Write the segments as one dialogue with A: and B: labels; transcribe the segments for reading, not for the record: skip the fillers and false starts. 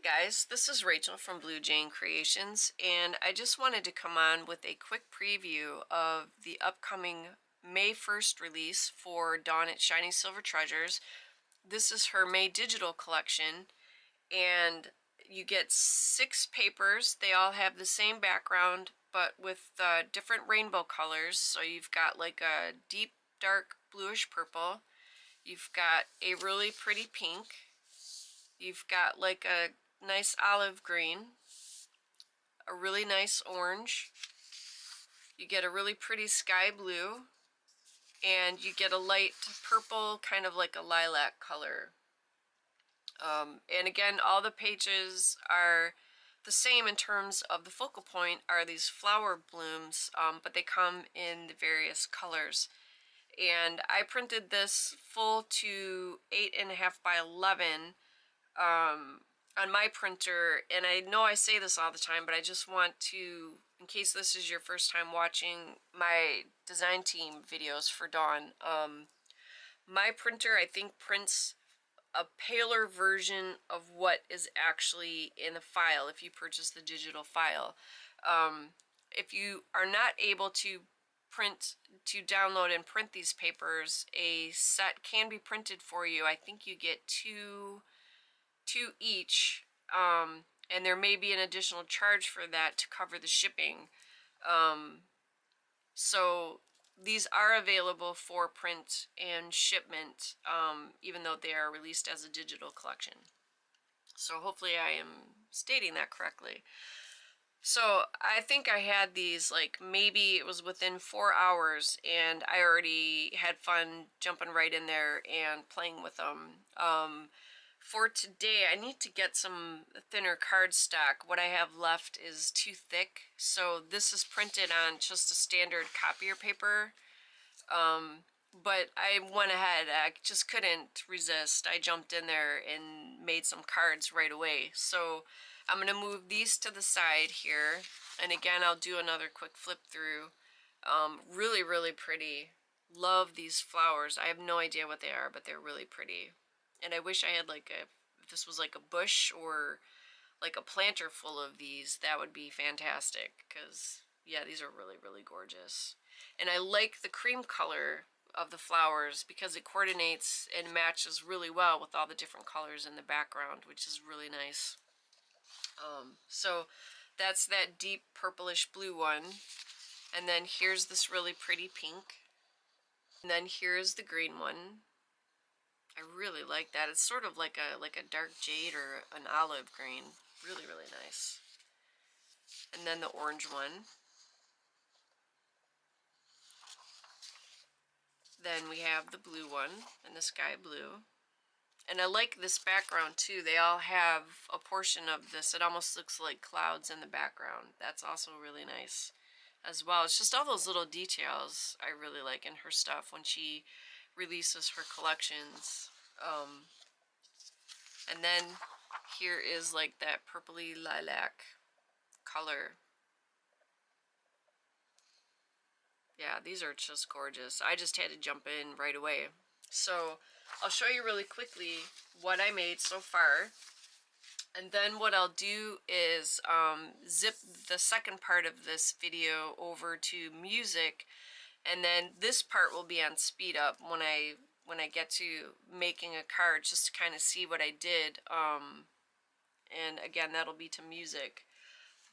A: Guys, this is Rachel from Blue Jane Creations, and I just wanted to come on with a quick preview of the upcoming May 1st release for Dawn at Shiny Silver Treasures. This is her May digital collection, and you get 6 papers. They all have the same background, but with different rainbow colors. So you've got like a deep, dark bluish purple. You've got a really pretty pink. You've got like a nice olive green, a really nice orange, you get a really pretty sky blue, and you get a light purple, kind of like a lilac color. And again, all the pages are the same in terms of the focal point are these flower blooms, but they come in the various colors. And I printed this full to 8.5 by 11 on my printer, and I know I say this all the time, but I just want to, in case this is your first time watching my design team videos for Dawn, my printer I think prints a paler version of what is actually in the file if you purchase the digital file. If you are not able to download and print these papers, a set can be printed for you. I think you get two each, and there may be an additional charge for that to cover the shipping. So these are available for print and shipment, even though they are released as a digital collection. So hopefully I am stating that correctly. So I think I had these, like, maybe it was within 4 hours, and I already had fun jumping right in there and playing with them. For today, I need to get some thinner cardstock. What I have left is too thick, so this is printed on just a standard copier paper. But I went ahead, I just couldn't resist. I jumped in there and made some cards right away. So I'm going to move these to the side here, and again, I'll do another quick flip through. Really, really pretty. Love these flowers. I have no idea what they are, but they're really pretty. And I wish I had like if this was like a bush or like a planter full of these, that would be fantastic, because yeah, these are really, really gorgeous. And I like the cream color of the flowers because it coordinates and matches really well with all the different colors in the background, which is really nice. So that's that deep purplish blue one, and then here's this really pretty pink, and then here's the green one. I really like that. It's sort of like a dark jade or an olive green. Really, really nice. And then the orange one. Then we have the blue one and the sky blue. And I like this background too. They all have a portion of this. It almost looks like clouds in the background. That's also really nice as well. It's just all those little details I really like in her stuff when she releases her collections. And then here is like that purpley lilac color. Yeah, these are just gorgeous. I just had to jump in right away. So I'll show you really quickly what I made so far. And then what I'll do is zip the second part of this video over to music, and then this part will be on speed up when I get to making a card, just to kind of see what I did. And again, that'll be to music.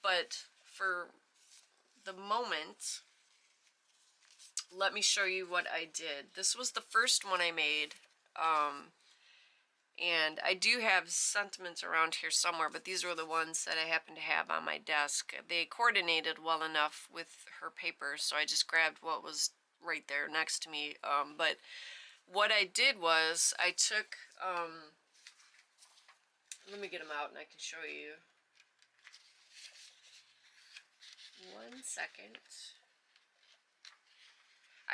A: But for the moment, let me show you what I did. This was the first one I made. And I do have sentiments around here somewhere, but these were the ones that I happen to have on my desk. They coordinated well enough with her paper, so I just grabbed what was right there next to me. But what I did was I took, let me get them out and I can show you. 1 second.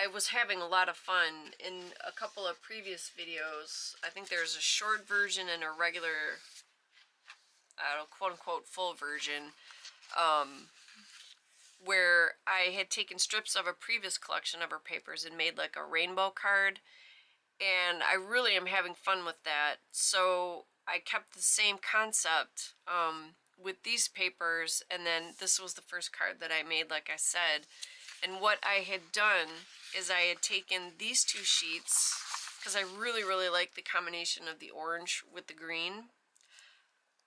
A: I was having a lot of fun in a couple of previous videos. I think there's a short version and a regular, quote-unquote full version, where I had taken strips of a previous collection of her papers and made like a rainbow card, and I really am having fun with that. So I kept the same concept with these papers, and then this was the first card that I made, like I said. And what I had done is I had taken these two sheets, because I really, really like the combination of the orange with the green,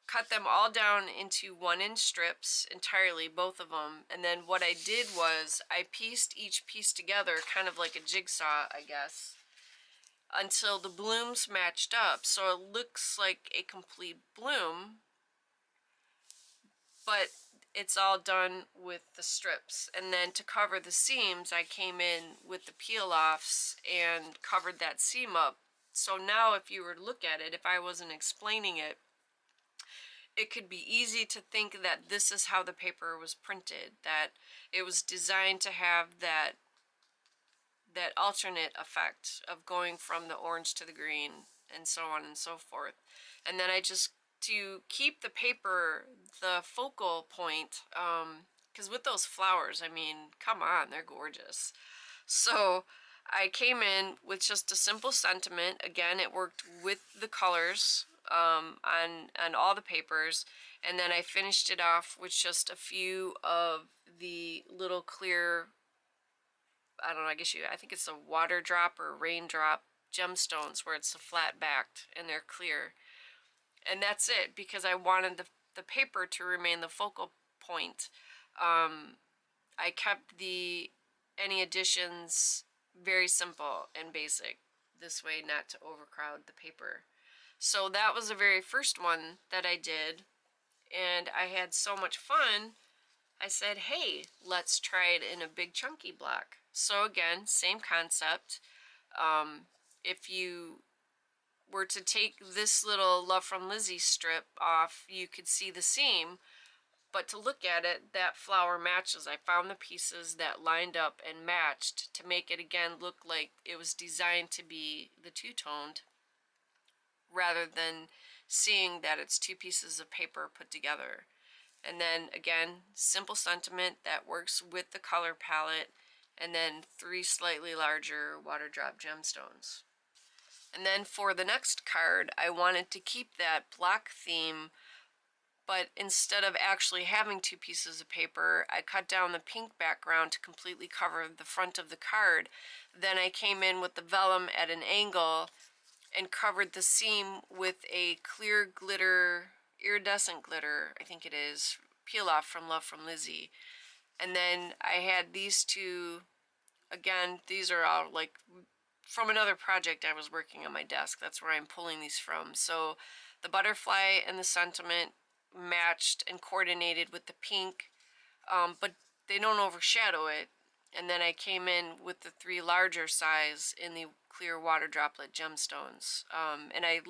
A: cut them all down into 1-inch strips entirely, both of them. And then what I did was I pieced each piece together, kind of like a jigsaw, I guess, until the blooms matched up. So it looks like a complete bloom, but it's all done with the strips. And then to cover the seams, I came in with the peel-offs and covered that seam up. So now if you were to look at it, if I wasn't explaining it, it could be easy to think that this is how the paper was printed, that it was designed to have that alternate effect of going from the orange to the green and so on and so forth. And then I just, to keep the paper the focal point, because with those flowers, I mean, come on, they're gorgeous. So I came in with just a simple sentiment. Again, it worked with the colors on all the papers, and then I finished it off with just a few of the little clear, I don't know, I think it's a water drop or raindrop gemstones, where it's a flat backed and they're clear. And that's it, because I wanted the paper to remain the focal point. I kept any additions very simple and basic, this way not to overcrowd the paper. So that was the very first one that I did, and I had so much fun, I said, hey, let's try it in a big chunky block. So again, same concept. If you were to take this little Love from Lizzie strip off, you could see the seam, but to look at it, that flower matches. I found the pieces that lined up and matched to make it again look like it was designed to be the two-toned, rather than seeing that it's two pieces of paper put together. And then again, simple sentiment that works with the color palette, and then 3 slightly larger water drop gemstones. And then for the next card, I wanted to keep that block theme, but instead of actually having 2 pieces of paper, I cut down the pink background to completely cover the front of the card. Then I came in with the vellum at an angle and covered the seam with a clear glitter, iridescent glitter, I think it is, peel off from Love from Lizzie. And then I had these two, again, these are all like from another project I was working on my desk. That's where I'm pulling these from. So the butterfly and the sentiment matched and coordinated with the pink, but they don't overshadow it. And then I came in with the 3 larger size in the clear water droplet gemstones. And I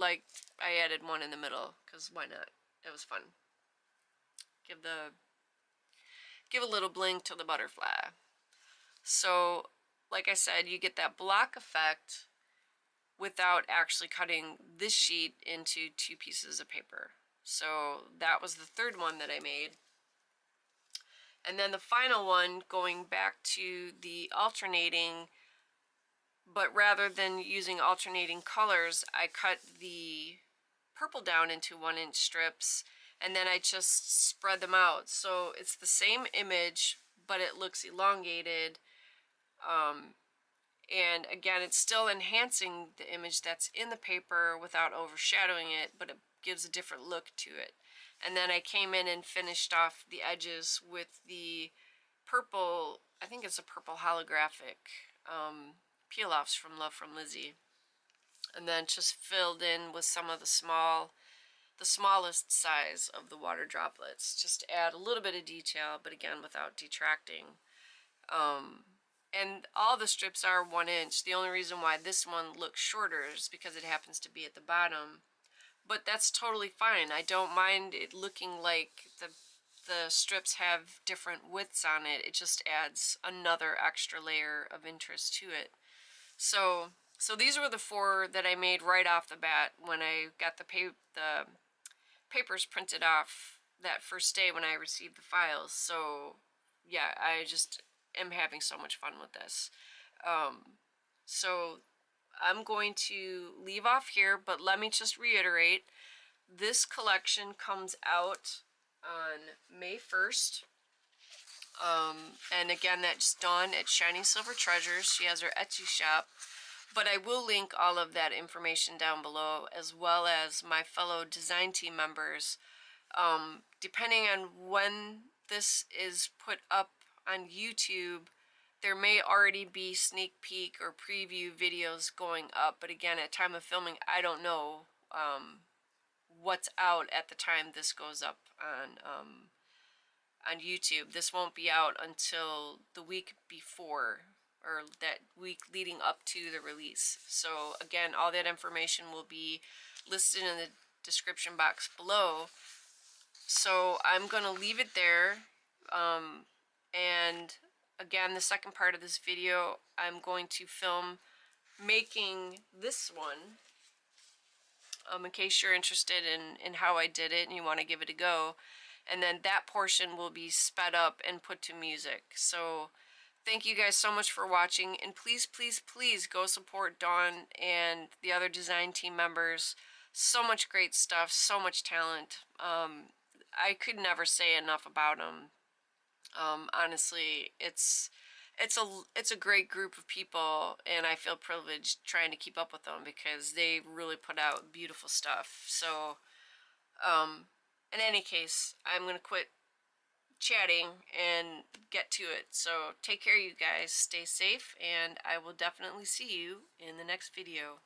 A: added one in the middle, because why not? It was fun. Give a little bling to the butterfly. So, like I said, you get that block effect without actually cutting this sheet into 2 pieces of paper. So that was the third one that I made. And then the final one, going back to the alternating, but rather than using alternating colors, I cut the purple down into 1-inch strips, and then I just spread them out. So it's the same image, but it looks elongated. And again, it's still enhancing the image that's in the paper without overshadowing it, but it gives a different look to it. And then I came in and finished off the edges with the purple, I think it's a purple holographic peel-offs from Love from Lizzie. And then just filled in with some of the smallest size of the water droplets, just to add a little bit of detail, but again, without detracting. And all the strips are 1 inch. The only reason why this one looks shorter is because it happens to be at the bottom. But that's totally fine. I don't mind it looking like the strips have different widths on it. It just adds another extra layer of interest to it. So these were the 4 that I made right off the bat when I got the papers printed off that first day when I received the files. So yeah, I just am having so much fun with this. So I'm going to leave off here, but let me just reiterate. This collection comes out on May 1st. And again, that's Dawn at Shiny Silver Treasures. She has her Etsy shop. But I will link all of that information down below, as well as my fellow design team members. Depending on when this is put up on YouTube, there may already be sneak peek or preview videos going up. But again, at time of filming, I don't know what's out at the time this goes up on YouTube. This won't be out until the week before, or that week leading up to the release. So again, all that information will be listed in the description box below. So I'm going to leave it there. And again, the second part of this video, I'm going to film making this one. In case you're interested in how I did it and you want to give it a go. And then that portion will be sped up and put to music. So thank you guys so much for watching. And please, please, please go support Dawn and the other design team members. So much great stuff, so much talent. I could never say enough about them. Honestly, it's a great group of people, and I feel privileged trying to keep up with them because they really put out beautiful stuff. So, in any case, I'm going to quit chatting and get to it. So, take care, you guys. Stay safe, and I will definitely see you in the next video.